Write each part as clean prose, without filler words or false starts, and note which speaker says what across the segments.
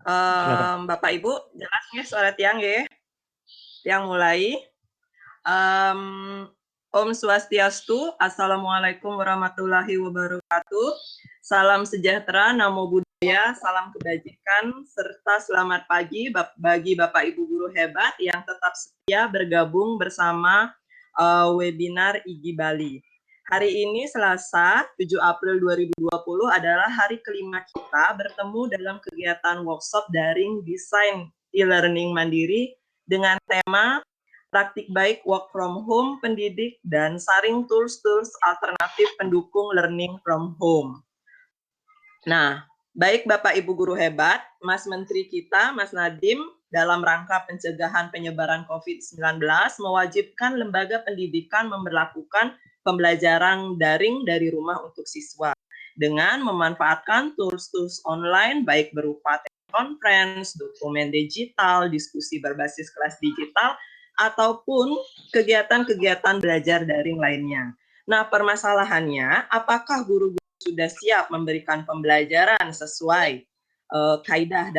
Speaker 1: Silakan.
Speaker 2: Bapak Ibu, jelas ya suara Tiang ya? Tiang mulai. Om Swastiastu, Assalamualaikum warahmatullahi wabarakatuh. Salam sejahtera, namo buddhaya, salam kebajikan, serta selamat pagi bagi Bapak Ibu guru hebat yang tetap setia bergabung bersama webinar IGI Bali. Hari ini Selasa 7 April 2020 adalah hari kelima kita bertemu dalam kegiatan workshop daring desain e-learning mandiri dengan tema praktik baik work from home pendidik dan saring tools-tools alternatif pendukung learning from home. Nah, baik Bapak Ibu guru hebat, Mas Menteri kita, Mas Nadiem, dalam rangka pencegahan penyebaran COVID-19 mewajibkan lembaga pendidikan memberlakukan pembelajaran daring dari rumah untuk siswa dengan memanfaatkan tools-tools online baik berupa conference, dokumen digital, diskusi berbasis kelas digital, ataupun kegiatan-kegiatan belajar daring lainnya. Nah, permasalahannya, apakah guru-guru sudah siap memberikan pembelajaran sesuai kaidah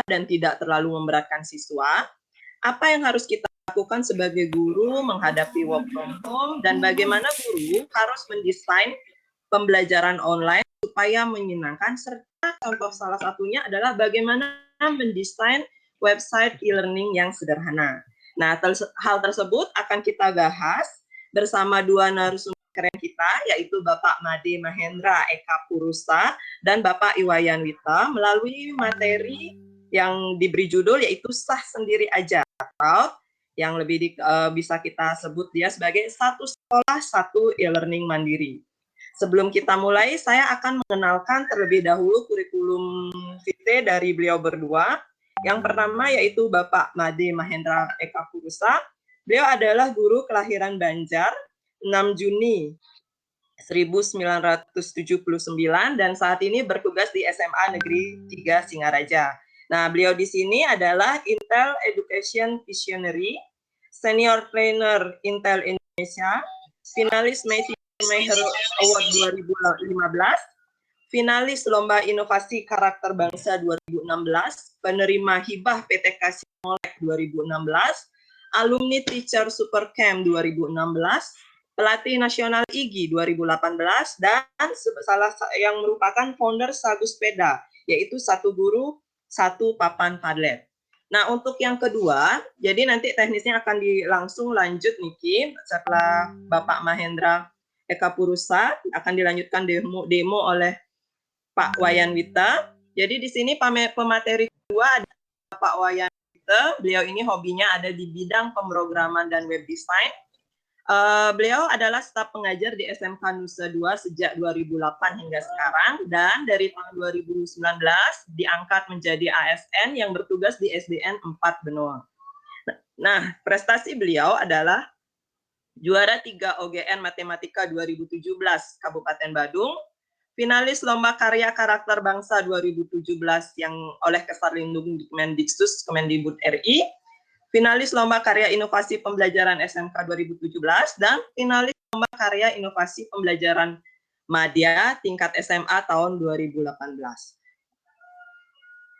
Speaker 2: dan tidak terlalu memberatkan siswa? Apa yang harus kita lakukan sebagai guru menghadapi work from home dan bagaimana guru harus mendesain pembelajaran online supaya menyenangkan, serta contoh salah satunya adalah bagaimana mendesain website e-learning yang sederhana. Nah, hal tersebut akan kita bahas bersama dua narasumber keren kita, yaitu Bapak Made Mahendra Eka Purusa dan Bapak Iwayan Wita melalui materi yang diberi judul yaitu sah sendiri aja, atau yang lebih bisa kita sebut dia sebagai satu sekolah satu e-learning mandiri. Sebelum kita mulai, saya akan mengenalkan terlebih dahulu kurikulum vitae dari beliau berdua. Yang pertama yaitu Bapak Made Mahendra Eka Purusa. Beliau adalah guru kelahiran Banjar 6 Juni 1979 dan saat ini bertugas di SMA Negeri 3 Singaraja. Nah, beliau di sini adalah Intel Education Visionary, Senior Trainer Intel Indonesia, finalis Mayhero Award 2015, finalis Lomba Inovasi Karakter Bangsa 2016, penerima hibah PTK Simolek 2016, alumni Teacher Super Camp 2016, pelatih nasional IGI 2018, dan salah yang merupakan founder Sagu Sepeda, yaitu satu guru, satu papan Padlet. Nah, untuk yang kedua, jadi nanti teknisnya akan langsung lanjut Niki, setelah Bapak Mahendra Eka Purusa akan dilanjutkan demo oleh Pak Wayan Wita. Jadi di sini pemateri kedua ada Pak Wayan Wita. Beliau ini hobinya ada di bidang pemrograman dan web design. Beliau adalah staf pengajar di SMK Nusa 2 sejak 2008 hingga sekarang, dan dari tahun 2019 diangkat menjadi ASN yang bertugas di SDN 4 Benoa. Nah, prestasi beliau adalah juara 3 OGN Matematika 2017 Kabupaten Badung, finalis Lomba Karya Karakter Bangsa 2017 yang oleh Kesarlindung Kemendikbud Kemendikbud RI, finalis Lomba Karya Inovasi Pembelajaran SMK 2017, dan finalis Lomba Karya Inovasi Pembelajaran Madya tingkat SMA tahun 2018.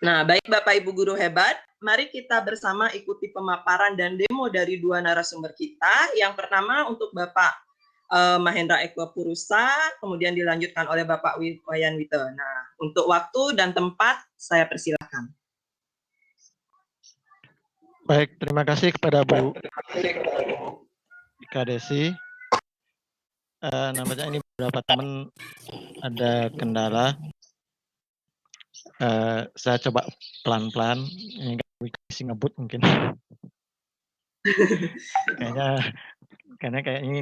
Speaker 2: Nah, baik Bapak Ibu guru hebat, mari kita bersama ikuti pemaparan dan demo dari dua narasumber kita. Yang pertama untuk Bapak Mahendra Eka Purusa, kemudian dilanjutkan oleh Bapak Wayan Wita. Nah, untuk waktu dan tempat saya persilakan.
Speaker 1: Baik, terima kasih kepada Bu Ika Desi. Nampaknya ini beberapa teman ada kendala. Saya coba pelan-pelan. Ini kasih ngebut mungkin. Kayaknya ini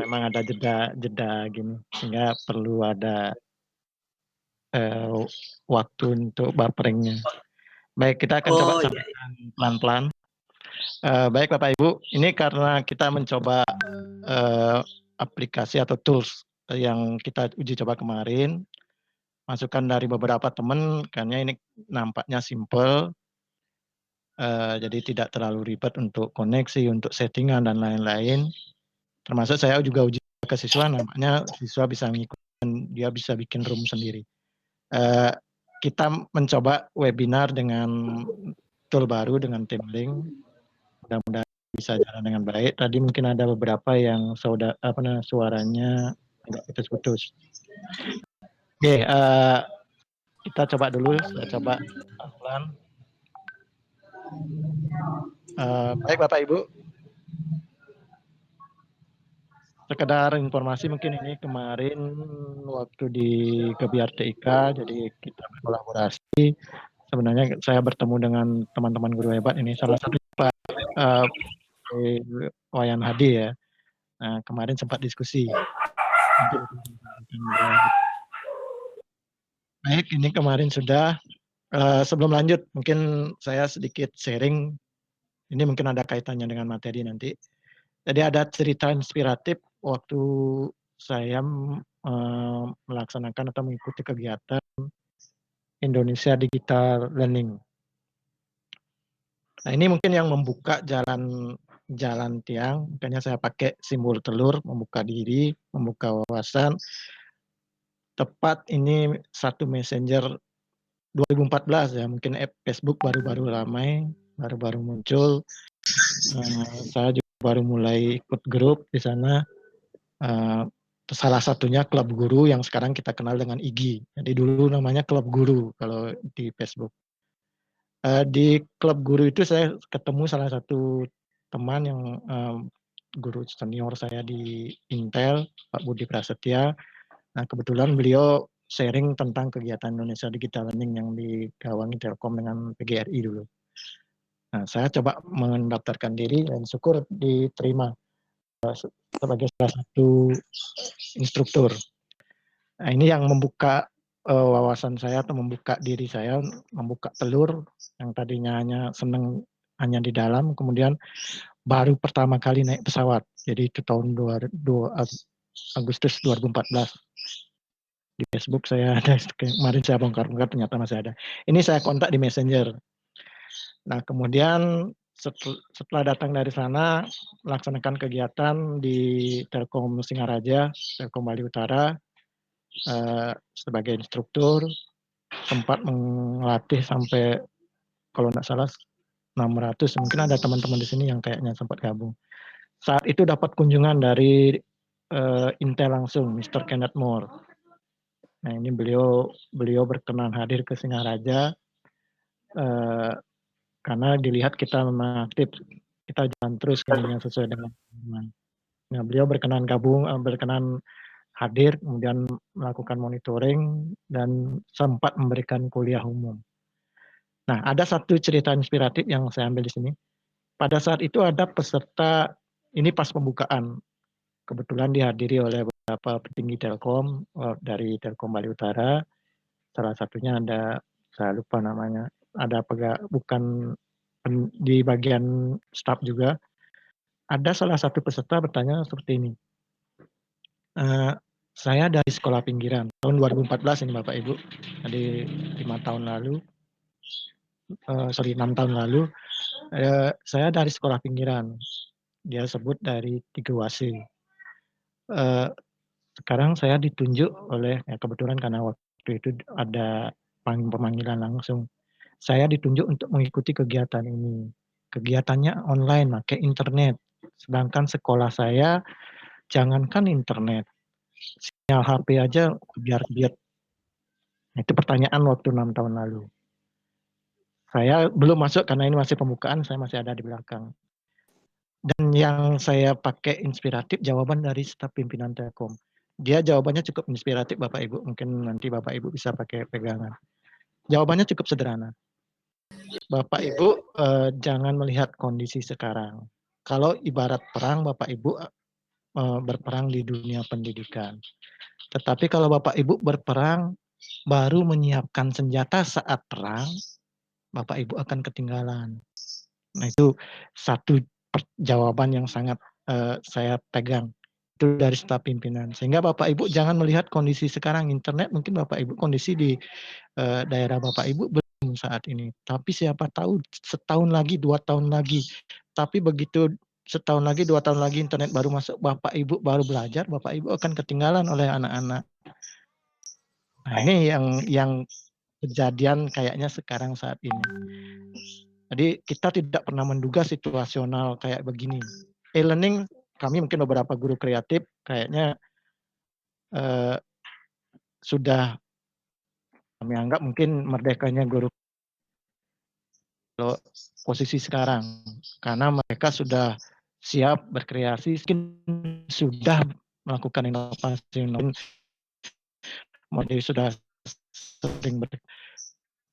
Speaker 1: memang ada jeda gini, sehingga perlu ada waktu untuk buffering-nya. Baik, kita akan coba sampaikan pelan-pelan. Baik Bapak Ibu, ini karena kita mencoba aplikasi atau tools yang kita uji coba kemarin, masukan dari beberapa teman, karena ini nampaknya simple, jadi tidak terlalu ribet untuk koneksi, untuk settingan dan lain-lain. Termasuk saya juga uji ke siswa, nampaknya siswa bisa mengikuti dan dia bisa bikin room sendiri. kita mencoba webinar dengan tool baru dengan TeamLink. Mudah-mudahan bisa jalan dengan baik. Tadi mungkin ada beberapa yang suaranya agak putus-putus. Oke, kita coba dulu. Saya coba pelan. Baik Bapak Ibu. Sekedar informasi mungkin ini kemarin waktu di Gebiar TIK, jadi kita berkolaborasi. Sebenarnya saya bertemu dengan teman-teman guru hebat ini. Salah satu Pak Wayan Hadi ya. Nah, kemarin sempat diskusi. Baik, ini kemarin sudah. Sebelum lanjut, mungkin saya sedikit sharing. Ini mungkin ada kaitannya dengan materi nanti. Jadi ada cerita inspiratif waktu saya melaksanakan atau mengikuti kegiatan Indonesia Digital Learning. Nah, ini mungkin yang membuka jalan tiang, makanya saya pakai simbol telur, membuka diri, membuka wawasan. Tepat ini satu Messenger 2014 ya, mungkin Facebook baru-baru ramai, baru-baru muncul. Saya juga baru mulai ikut grup di sana. Salah satunya Klub Guru yang sekarang kita kenal dengan IG. Jadi dulu namanya Klub Guru kalau di Facebook. Di Klub Guru itu saya ketemu salah satu teman yang guru senior saya di Intel, Pak Budi Prasetya. Nah, kebetulan beliau sharing tentang kegiatan Indonesia Digital Learning yang digawangi Telkom dengan PGRI dulu. Nah, saya coba mendaftarkan diri dan syukur diterima sebagai salah satu instruktur. Nah, ini yang membuka wawasan saya atau membuka diri saya, membuka telur yang tadinya hanya senang hanya di dalam, kemudian baru pertama kali naik pesawat. Jadi itu tahun Agustus 2014. Di Facebook saya ada, kemarin saya bongkar-bongkar ternyata masih ada. Ini saya kontak di Messenger. Nah, kemudian setelah datang dari sana, melaksanakan kegiatan di Telkom Singaraja, Telkom Bali Utara, sebagai instruktur, sempat melatih sampai kalau tidak salah 600, mungkin ada teman-teman di sini yang kayaknya sempat gabung. Saat itu dapat kunjungan dari Intel langsung, Mr. Kenneth Moore. Nah, ini beliau berkenan hadir ke Singaraja karena dilihat kita memang aktif, kita jalan terus ininya sesuai dengan. Nah, beliau berkenan berkenan hadir, kemudian melakukan monitoring dan sempat memberikan kuliah umum. Nah, ada satu cerita inspiratif yang saya ambil di sini. Pada saat itu ada peserta, ini pas pembukaan, kebetulan dihadiri oleh beberapa petinggi Telkom dari Telkom Bali Utara. Salah satunya ada, saya lupa namanya, ada bukan di bagian staf juga. Ada salah satu peserta bertanya seperti ini. Saya dari sekolah pinggiran, tahun 2014 ini Bapak Ibu, jadi 6 tahun lalu, saya dari sekolah pinggiran. Dia sebut dari Tigawase. Sekarang saya ditunjuk oleh, ya kebetulan karena waktu itu ada pemanggilan langsung. Saya ditunjuk untuk mengikuti kegiatan ini. Kegiatannya online, pakai internet. Sedangkan sekolah saya, jangankan internet, sinyal HP aja biar. Itu pertanyaan waktu 6 tahun lalu. Saya belum masuk karena ini masih pembukaan, saya masih ada di belakang. Dan yang saya pakai inspiratif jawaban dari staf pimpinan Telkom. Dia jawabannya cukup inspiratif Bapak Ibu, mungkin nanti Bapak Ibu bisa pakai pegangan. Jawabannya cukup sederhana. Bapak Ibu jangan melihat kondisi sekarang. Kalau ibarat perang, Bapak Ibu berperang di dunia pendidikan. Tetapi kalau Bapak Ibu berperang baru menyiapkan senjata saat perang, Bapak Ibu akan ketinggalan. Nah, itu satu jawaban yang sangat saya pegang. Itu dari staf pimpinan. Sehingga Bapak Ibu jangan melihat kondisi sekarang internet, mungkin Bapak Ibu kondisi di daerah Bapak Ibu belum saat ini. Tapi siapa tahu setahun lagi, 2 tahun lagi. Tapi begitu setahun lagi, 2 tahun lagi internet baru masuk, Bapak Ibu baru belajar, Bapak Ibu akan ketinggalan oleh anak-anak. Nah, ini yang kejadian kayaknya sekarang saat ini. Jadi kita tidak pernah menduga situasional kayak begini. E-learning kami mungkin beberapa guru kreatif kayaknya sudah kami anggap mungkin merdekanya guru posisi sekarang, karena mereka sudah siap berkreasi, mungkin sudah melakukan inovasi, model sudah sering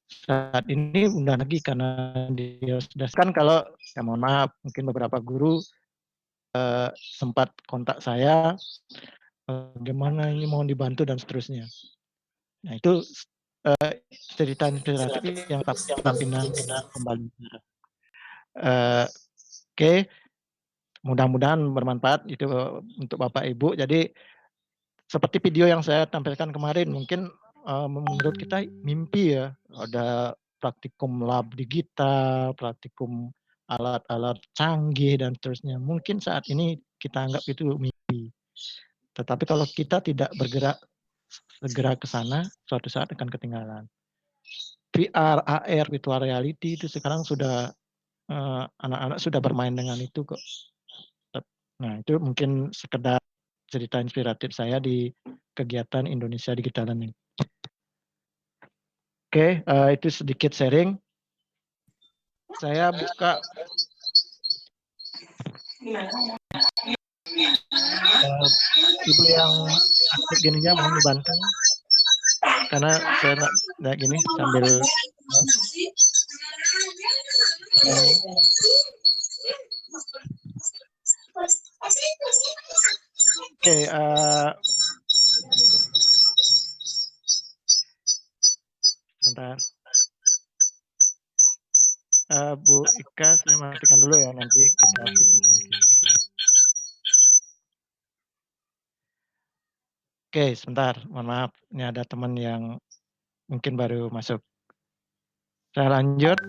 Speaker 1: saat ini udah lagi karena dia sudah kan kalau ya mohon maaf mungkin beberapa guru sempat kontak saya gimana ini mohon dibantu dan seterusnya. Nah itu cerita inspiratif yang pimpinan kembali. Oke, mudah-mudahan bermanfaat itu untuk Bapak Ibu. Jadi seperti video yang saya tampilkan kemarin, mungkin menurut kita mimpi ya, ada praktikum lab digital, praktikum alat-alat canggih dan seterusnya. Mungkin saat ini kita anggap itu mimpi. Tetapi kalau kita tidak bergerak segera ke sana, suatu saat akan ketinggalan. VR, AR, virtual reality itu sekarang sudah anak-anak sudah bermain dengan itu kok. Nah, itu mungkin sekedar cerita inspiratif saya di kegiatan Indonesia Digital Learning. Oke, itu sedikit sharing. Saya buka Ibu yang aktif gininya mohon dibantu karena saya nggak gini sambil Oke, sebentar. Bu Ika, saya matikan dulu ya, nanti kita feedback lagi. Oke, sebentar, mohon maaf. Ini ada teman yang mungkin baru masuk. Saya lanjut.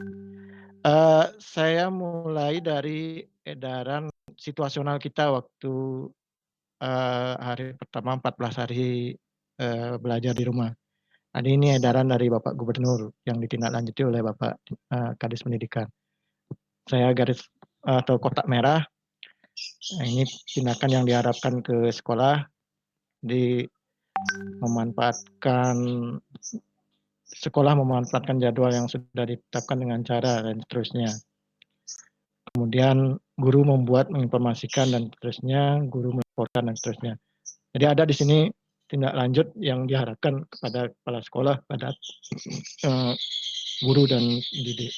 Speaker 1: Saya mulai dari edaran situasional kita waktu hari pertama 14 hari belajar di rumah. Ada ini edaran dari Bapak Gubernur yang ditindaklanjuti oleh Bapak Kadis Pendidikan. Saya garis atau kotak merah. Nah, ini tindakan yang diharapkan ke sekolah di memanfaatkan jadwal yang sudah ditetapkan dengan cara dan seterusnya. Kemudian guru menginformasikan dan seterusnya, guru melaporkan dan seterusnya. Jadi ada di sini tindak lanjut yang diharapkan kepada kepala sekolah, pada guru dan pendidik,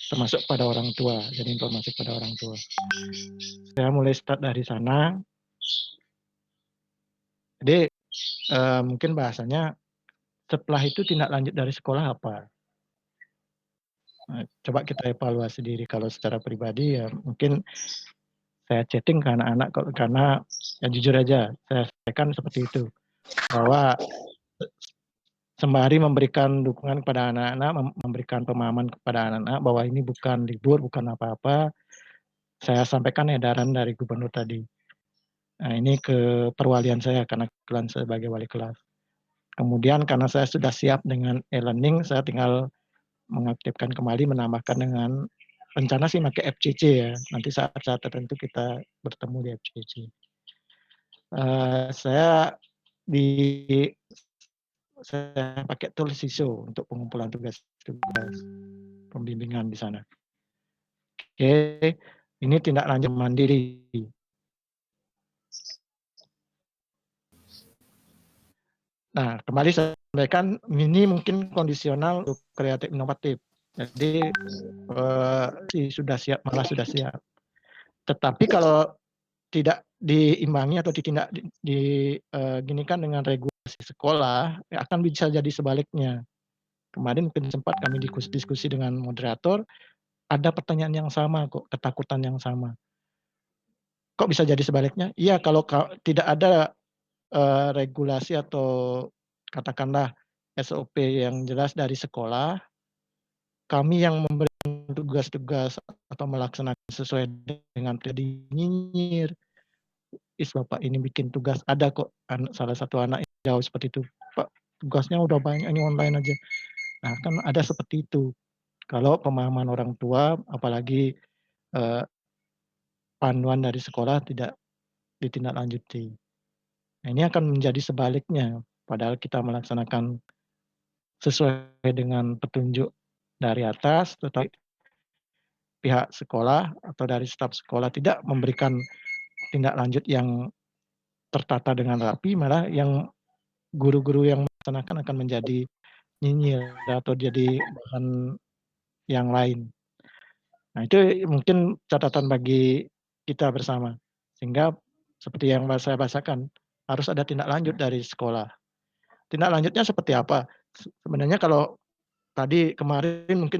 Speaker 1: termasuk pada orang tua. Jadi informasi pada orang tua. Saya mulai start dari sana. Jadi mungkin bahasanya setelah itu tindak lanjut dari sekolah apa? Nah, coba kita evaluasi diri. Kalau secara pribadi ya mungkin saya chatting ke anak-anak karena ya jujur aja saya sampaikan seperti itu, bahwa sembari memberikan dukungan kepada anak-anak, memberikan pemahaman kepada anak-anak bahwa ini bukan libur, bukan apa-apa, saya sampaikan edaran dari gubernur tadi. Nah, ini ke perwalian saya karena kebetulan sebagai wali kelas. Kemudian karena saya sudah siap dengan e-learning, saya tinggal mengaktifkan kembali, menambahkan dengan rencana sih pakai FCC ya. Nanti saat-saat tertentu kita bertemu di FCC. Saya pakai tool Siso untuk pengumpulan tugas-tugas pembimbingan di sana. Oke, ini tindak lanjut mandiri. Nah, kembali saya sampaikan ini mungkin kondisional untuk kreatif inovatif. Jadi sudah siap, malah sudah siap. Tetapi kalau tidak diimbangi atau diginikan dengan regulasi sekolah, akan bisa jadi sebaliknya. Kemarin mungkin sempat kami diskusi dengan moderator, ada pertanyaan yang sama kok, ketakutan yang sama. Kok bisa jadi sebaliknya? Iya, kalau tidak ada regulasi atau katakanlah SOP yang jelas dari sekolah, kami yang memberikan tugas-tugas atau melaksanakan sesuai dengan nyinyir, Bapak ini bikin tugas, ada kok salah satu anak yang jauh seperti itu, Pak tugasnya udah banyak, ini online aja. Nah, kan ada seperti itu. Kalau pemahaman orang tua, apalagi, eee, panduan dari sekolah tidak ditindaklanjuti. Nah, ini akan menjadi sebaliknya, padahal kita melaksanakan sesuai dengan petunjuk dari atas, tetapi pihak sekolah atau dari staf sekolah tidak memberikan tindak lanjut yang tertata dengan rapi, malah yang guru-guru yang melaksanakan akan menjadi nyinyir atau jadi bahan yang lain. Nah, itu mungkin catatan bagi kita bersama, sehingga seperti yang saya bahasakan, harus ada tindak lanjut dari sekolah. Tindak lanjutnya seperti apa? Sebenarnya kalau tadi kemarin mungkin